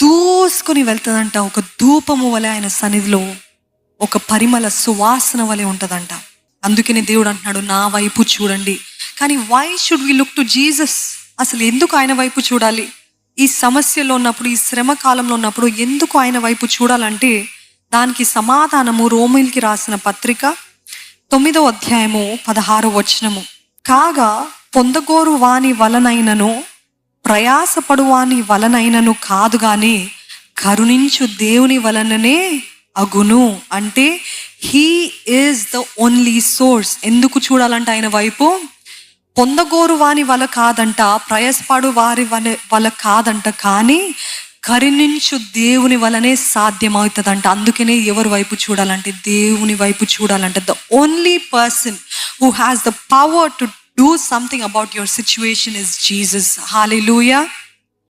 దూసుకొని వెళ్తుందంట. ఒక ధూపము వలె ఆయన సన్నిధిలో ఒక పరిమళ సువాసన వలె ఉంటుందంట. అందుకని దేవుడు అంటున్నాడు, నా వైపు చూడండి. కానీ why should we look to Jesus? అసలు ఎందుకు ఆయన వైపు చూడాలి? ఈ సమస్యలో ఉన్నప్పుడు, ఈ శ్రమ కాలంలో ఉన్నప్పుడు ఎందుకు ఆయన వైపు చూడాలంటే దానికి సమాధానము రోమీయులకి రాసిన పత్రిక 9వ అధ్యాయము 16వ వచనము. కాగా పొందగోరు వాని వలనైనను ప్రయాసపడు వాని వలనైనను కాదు గాని కరుణించు దేవుని వలననే అగును. అంటే he is the only source. ఎందుకు చూడాలంట ఆయన వైపు? పొందగోరు వాని వల్ల కాదంట, ప్రయాసపడు వారి వల్ల కాదంట, కానీ కరుణించు దేవుని వలనే సాధ్యమవుతుందంట. అందుకనే ఎవరి వైపు చూడాలంటే దేవుని వైపు చూడాలంటే. The only person who has the power to do something about your situation is Jesus. Hallelujah.